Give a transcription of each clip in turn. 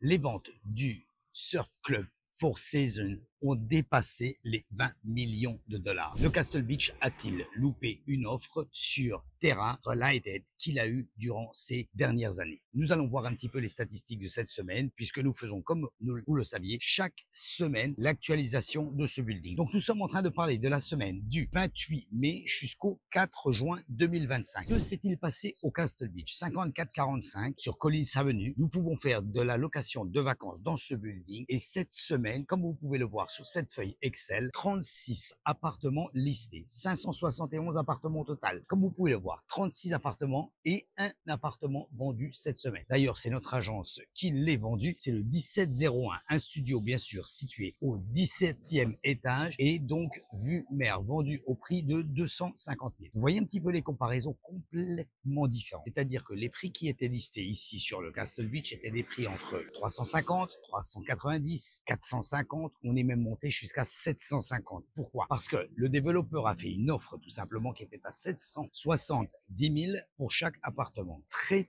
Les ventes du Surf Club Four Seasons ont dépassé les 20 millions de dollars. Le Castle Beach a-t-il loupé une offre sur terrain related qu'il a eu durant ces dernières années? Nous allons voir un petit peu les statistiques de cette semaine, puisque nous faisons, comme vous le saviez, chaque semaine l'actualisation de ce building. Donc nous sommes en train de parler de la semaine du 28 mai jusqu'au 4 juin 2025. Que s'est-il passé au Castle Beach? 5445 sur Collins Avenue. Nous pouvons faire de la location de vacances dans ce building, et cette semaine, comme vous pouvez le voir sur cette feuille Excel, 36 appartements listés, 571 appartements au total. Comme vous pouvez le voir, 36 appartements et un appartement vendu cette semaine. D'ailleurs, c'est notre agence qui l'est vendu. C'est le 1701, un studio bien sûr situé au 17e étage et donc vue mer, vendu au prix de 250 000. Vous voyez un petit peu les comparaisons complètement différentes. C'est-à-dire que les prix qui étaient listés ici sur le Castle Beach étaient des prix entre 350, 390, 450. On est même monté jusqu'à 750. Pourquoi? Parce que le développeur a fait une offre tout simplement qui était à 770 000 pour chaque appartement. Très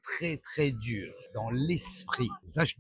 dur dans l'esprit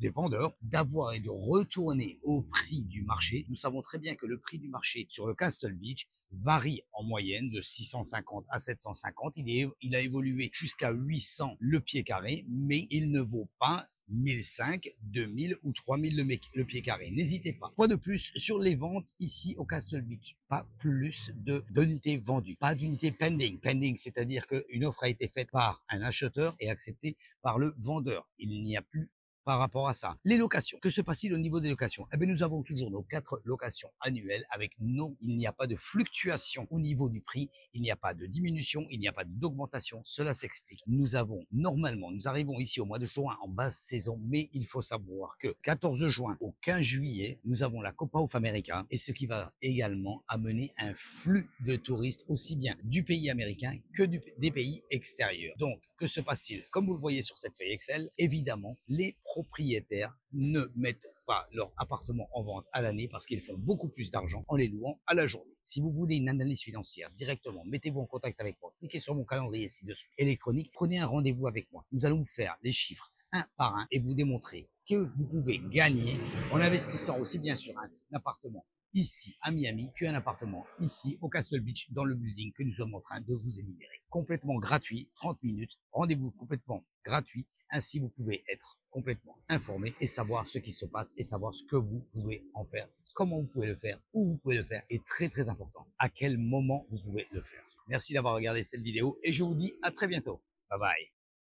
des vendeurs d'avoir et de retourner au prix du marché. Nous savons très bien que le prix du marché sur le Castle Beach varie en moyenne de 650 à 750. Il a évolué jusqu'à 800 le pied carré, mais il ne vaut pas 1005, 2000 ou 3000 le pied carré. N'hésitez pas. Quoi de plus sur les ventes ici au Castle Beach? Pas plus d'unités vendues, pas d'unités pending. Pending, c'est-à-dire qu'une offre a été faite par un acheteur et acceptée par le vendeur. Il n'y a plus par rapport à ça. Les locations, que se passe-t-il au niveau des locations? Eh bien, nous avons toujours nos 4 locations annuelles avec non, il n'y a pas de fluctuation au niveau du prix, il n'y a pas de diminution, il n'y a pas d'augmentation. Cela s'explique. Nous arrivons ici au mois de juin en basse saison, mais il faut savoir que 14 juin au 15 juillet, nous avons la Copa of America, et ce qui va également amener un flux de touristes aussi bien du pays américain que des pays extérieurs. Donc, que se passe-t-il? Comme vous le voyez sur cette feuille Excel, évidemment, les propriétaires ne mettent pas leur appartement en vente à l'année parce qu'ils font beaucoup plus d'argent en les louant à la journée. Si vous voulez une analyse financière directement, mettez-vous en contact avec moi. Cliquez sur mon calendrier ci-dessous électronique, prenez un rendez-vous avec moi. Nous allons vous faire les chiffres un par un et vous démontrer que vous pouvez gagner en investissant aussi bien sur un appartement ici à Miami qu'un appartement ici au Castle Beach dans le building que nous sommes en train de vous énumérer. Complètement gratuit, 30 minutes, rendez-vous complètement gratuit. Ainsi, vous pouvez être complètement informé et savoir ce qui se passe et savoir ce que vous pouvez en faire, comment vous pouvez le faire, où vous pouvez le faire et très important, à quel moment vous pouvez le faire. Merci d'avoir regardé cette vidéo et je vous dis à très bientôt. Bye bye.